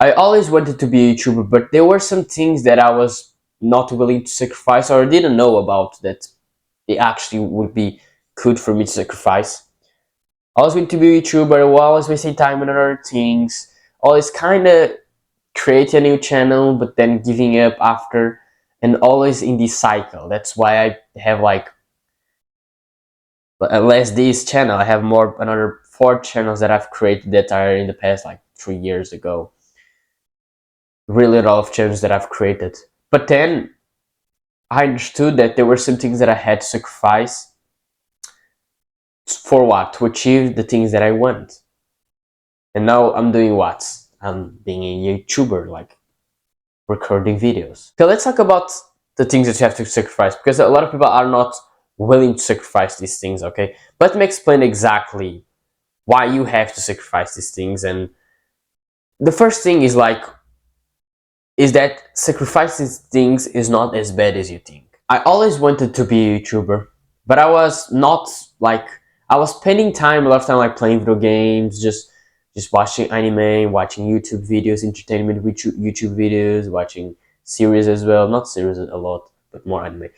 I always wanted to be a YouTuber, but there were some things that I was not willing to sacrifice or didn't know about that it actually would be good for me to sacrifice. I was going to be a YouTuber while I was wasting time on other things. Always kind of create a new channel, but then giving up after, and always in this cycle. That's why I have like less this channel. I have more another 4 channels that I've created that are in the past like 3 years ago. Really a lot of channels that I've created. But then I understood that there were some things that I had to sacrifice for what? To achieve the things that I want. And now I'm doing what? I'm being a YouTuber, like recording videos. So let's talk about the things that you have to sacrifice, because a lot of people are not willing to sacrifice these things, okay? Let me explain exactly why you have to sacrifice these things. And the first thing is that sacrificing things is not as bad as you think. I always wanted to be a YouTuber, but I was not like, I was spending time, a lot of time, like playing video games, just watching anime, watching YouTube videos, entertainment with YouTube videos, watching series as well. Not series a lot, but more anime.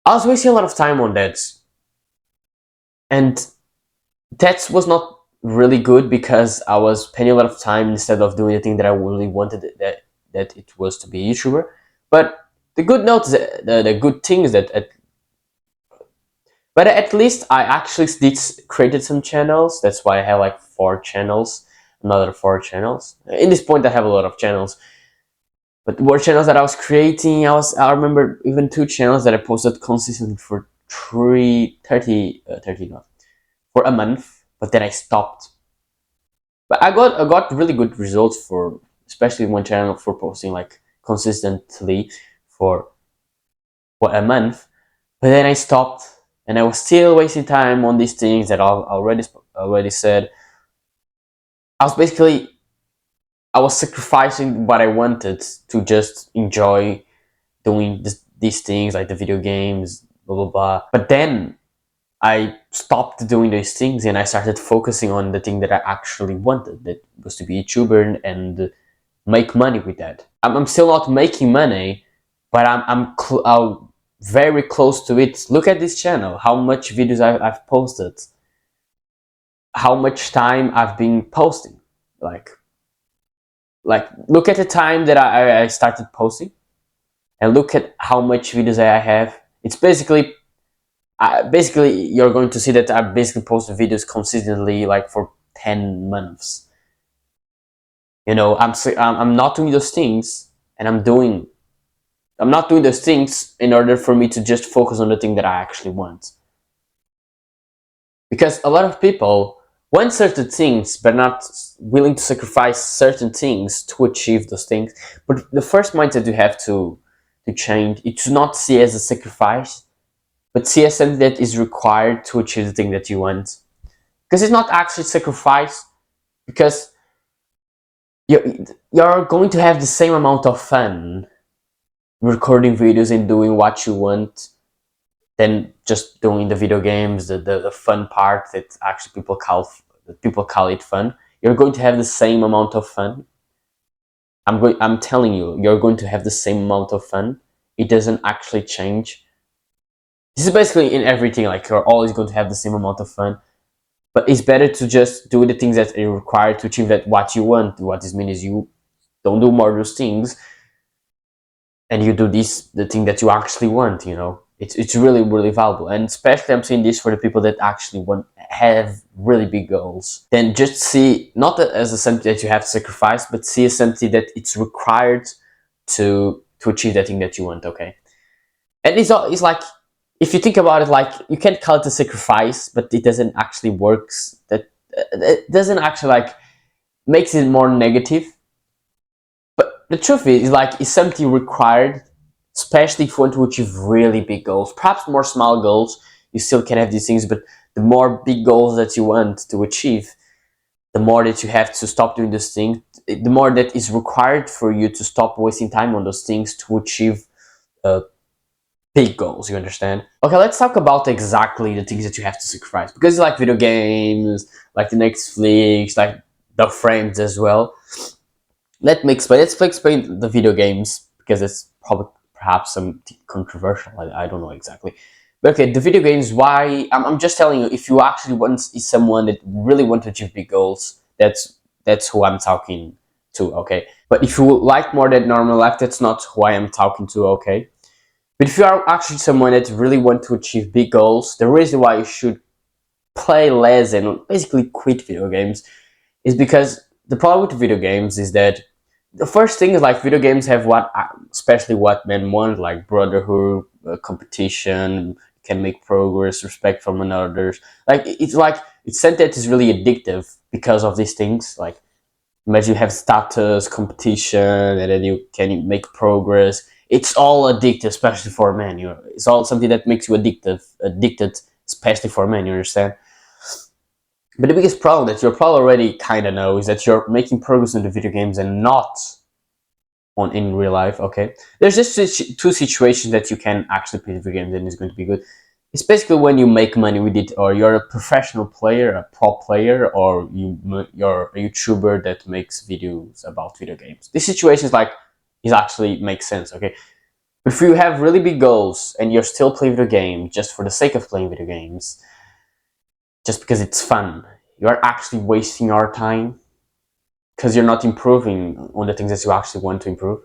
I was wasting a lot of time on that, and that was not really good because I was spending a lot of time instead of doing the thing that I really wanted, that it was to be a YouTuber. But the good note is the good thing is that but at least I actually did created some channels. That's why I have like 4 channels, another 4 channels. In this point, I have a lot of channels, but were channels that I was creating. I remember even 2 channels that I posted consistently for 30 not for a month, but then I stopped. But I got really good results for, especially one channel, for posting like consistently for a month. But then I stopped, and I was still wasting time on these things that I already said. I was basically I was sacrificing what I wanted to just enjoy doing these things like the video games, blah blah blah. But then I stopped doing those things and I started focusing on the thing that I actually wanted, that was to be a YouTuber and make money with that. I'm still not making money, but I'm very close to it. Look at this channel, how much videos I've posted, how much time I've been posting. Like, look at the time that I started posting, and look at how much videos I have. It's basically you're going to see that I basically post videos consistently like for 10 months. You know, I'm not doing those things, and I'm not doing those things in order for me to just focus on the thing that I actually want. Because a lot of people want certain things, but not willing to sacrifice certain things to achieve those things. But the first mindset you have to change is to not see it as a sacrifice, but see it as something that is required to achieve the thing that you want. Because it's not actually sacrifice, because you're going to have the same amount of fun recording videos and doing what you want than just doing the video games, the fun part that actually people call it fun. You're going to have the same amount of fun. I'm telling you, you're going to have the same amount of fun. It doesn't actually change. This is basically in everything, like you're always going to have the same amount of fun. But it's better to just do the things that are required to achieve that what you want. What this means is you don't do more of those things, and you do the thing that you actually want. You know, it's really valuable, and especially I'm saying this for the people that actually want have really big goals. Then just see not that as a something that you have to sacrifice, but see as something that it's required to achieve that thing that you want. Okay, and it's like, if you think about it, like, you can't call it a sacrifice, but it doesn't actually works. That it doesn't actually like makes it more negative. But the truth is, like, it's something required, especially if you want to achieve really big goals. Perhaps more small goals, you still can have these things, but the more big goals that you want to achieve, the more that you have to stop doing those things, the more that is required for you to stop wasting time on those things to achieve uh, big goals, you understand? Okay, let's talk about exactly the things that you have to sacrifice. Because like video games, like the Netflix, like the friends as well. Let's explain the video games because it's probably perhaps some controversial. I don't know exactly. But okay, the video games. Why? I'm just telling you. If you actually want is someone that really want to achieve big goals, that's who I'm talking to. Okay. But if you like more than normal life, that's not who I am talking to. Okay. But if you are actually someone that really want to achieve big goals, the reason why you should play less and basically quit video games is because the problem with video games is that the first thing is like video games have what especially what men want, like brotherhood, competition, can make progress, respect from another. Like it's said that it's really addictive because of these things. Like imagine you have status, competition, and then you can make progress. It's all addictive, especially for men. It's all something that makes you addicted, especially for men. You understand? But the biggest problem that you probably already kind of know is that you're making progress in the video games and not on in real life. Okay, there's just two situations that you can actually play video games and it's going to be good. It's basically when you make money with it, or you're a professional player, a pro player, or you're a YouTuber that makes videos about video games. This situation is like is actually makes sense. Okay, if you have really big goals and you're still playing video games just for the sake of playing video games, just because it's fun, you are actually wasting your time because you're not improving on the things that you actually want to improve.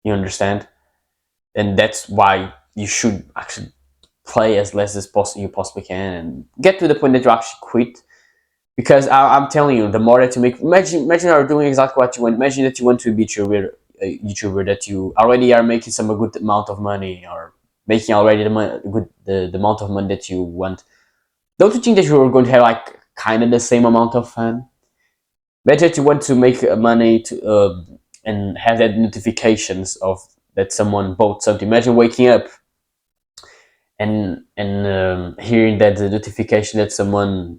You understand? And that's why you should actually play as less as possible you possibly can and get to the point that you actually quit. Because I'm telling you, the more that you make, imagine you're doing exactly what you want. Imagine that you want to be a YouTuber that you already are making some a good amount of money or making already the amount of money that you want. Don't you think that you're going to have like kind of the same amount of fun? Better to want to make money to and have that notifications of that someone bought something. Imagine waking up and hearing that the notification that someone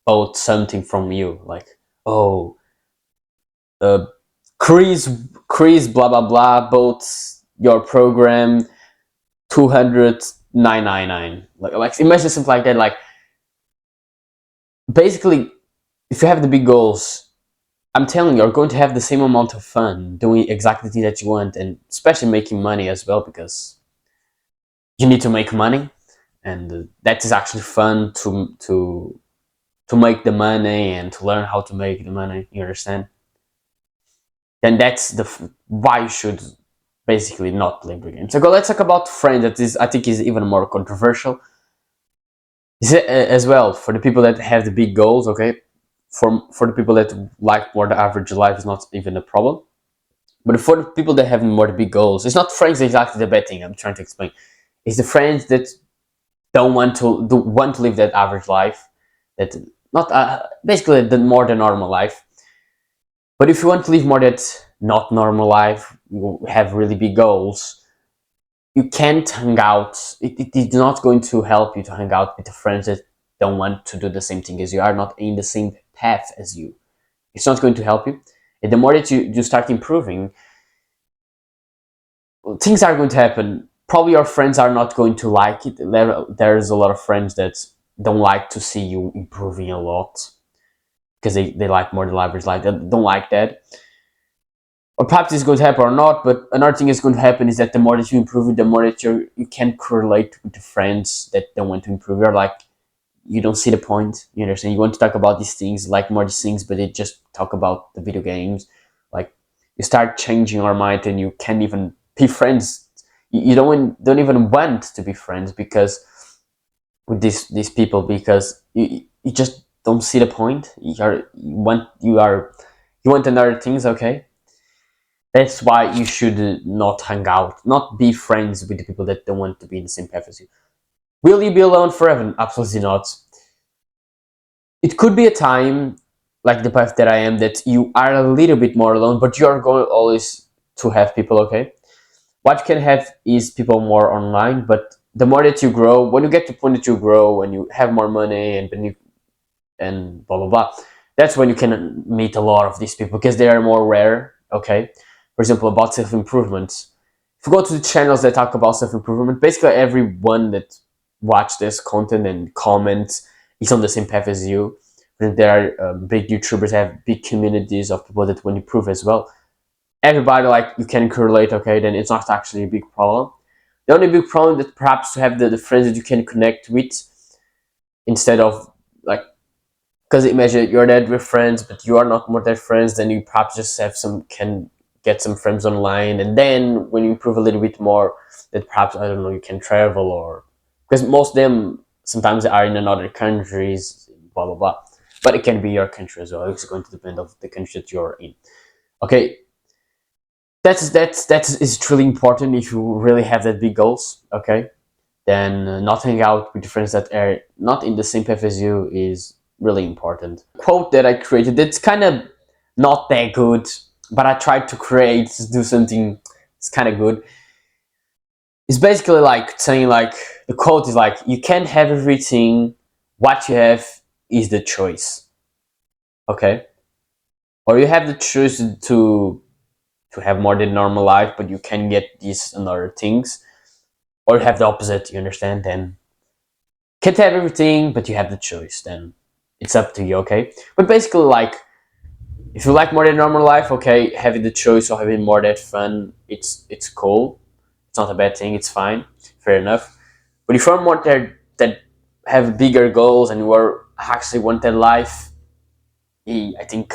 bought something from you, like oh, uh, Chris blah blah blah bought your program 200,999. Like imagine something like that. Like basically, if you have the big goals, I'm telling you, you're going to have the same amount of fun doing exactly the thing that you want, and especially making money as well, because you need to make money, and that is actually fun to make the money and to learn how to make the money. You understand? Then that's why you should basically not play video games. So go. Let's talk about friends. That is, I think, is even more controversial. As well for the people that have the big goals. Okay, for the people that like more the average life is not even a problem. But for the people that have more big goals, it's not friends exactly the bad thing I'm trying to explain. It's the friends that don't want to live that average life, that not basically the more than normal life. But if you want to live more that not normal life, you have really big goals. You can't hang out. It is not going to help you to hang out with the friends that don't want to do the same thing as you, are not in the same path as you. It's not going to help you. And the more that you start improving, things are going to happen. Probably your friends are not going to like it. There's a lot of friends that don't like to see you improving a lot because they like more the average life. They don't like that. Or perhaps it's going to happen or not, but another thing is going to happen is that the more that you improve it, the more that you can correlate with the friends that don't want to improve. You're like, you don't see the point. You understand? You want to talk about these things, like more these things, but they just talk about the video games. Like you start changing your mind, and you can't even be friends. You don't even want to be friends because with these people because you just don't see the point. You want another things. Okay, that's why you should not hang out, not be friends with the people that don't want to be in the same path as you. Will you be alone forever? Absolutely not. It could be a time like the path that I am that you are a little bit more alone, but you are going always to have people. Okay, what you can have is people more online, but the more that you grow, when you get to the point that you grow, when you have more money and blah blah blah, that's when you can meet a lot of these people because they are more rare. Okay, for example, about self improvement. If you go to the channels that talk about self improvement, basically everyone that watch this content and comment is on the same path as you. There are big YouTubers have big communities of people that want to improve as well. Everybody like you can correlate, okay, then it's not actually a big problem. The only big problem that perhaps to have the friends that you can connect with instead of like, because imagine you're there with friends but you are not more their friends, then you perhaps just have some can get some friends online, and then when you improve a little bit more, that perhaps I don't know you can travel, or because most of them sometimes are in another countries, blah blah blah, but it can be your country as well. It's going to depend of the country that you're in. Okay, that is truly important if you really have that big goals. Okay, then not hang out with friends that are not in the same path as you is really important. Quote that I created, it's kind of not that good, but I tried to create, to do something, it's kind of good. It's basically like saying like, the quote is like, you can't have everything, what you have is the choice. Okay? Or you have the choice to have more than normal life, but you can get these and other things. Or you have the opposite, you understand? Then can't have everything, but you have the choice. Then it's up to you, okay? But basically, like, if you like more than normal life, okay, having the choice or having more that fun, it's cool. It's not a bad thing. It's fine, fair enough. But if you're more that have bigger goals and you are actually want that life, I think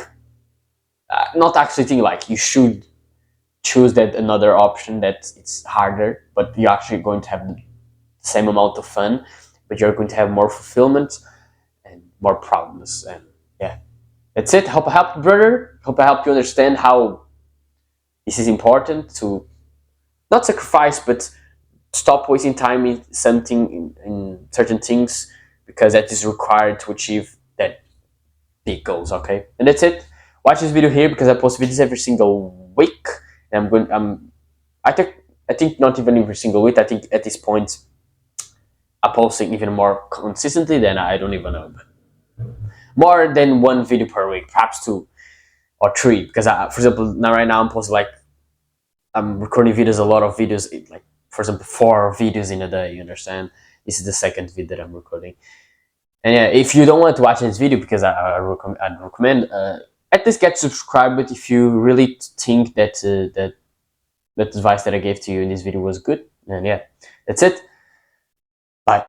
not actually think like you should choose that another option that it's harder, but you're actually going to have the same amount of fun, but you're going to have more fulfillment and more problems. And yeah, that's it. Hope I helped, brother. Hope I helped you understand how this is important to not sacrifice, but stop wasting time in something in certain things, because that is required to achieve that big goals. Okay, and that's it. Watch this video here because I post videos every single week, and I think I think not even every single week. I think at this point I'm posting even more consistently than I don't even know, but more than one video per week, perhaps two or three. Because for example, now right now I'm posting like I'm recording videos, a lot of videos, like for example 4 videos in a day. You understand? This is the second video that I'm recording. And yeah, if you don't want to watch this video, because I'd recommend at least get subscribed. But if you really think that that advice that I gave to you in this video was good, then yeah, that's it.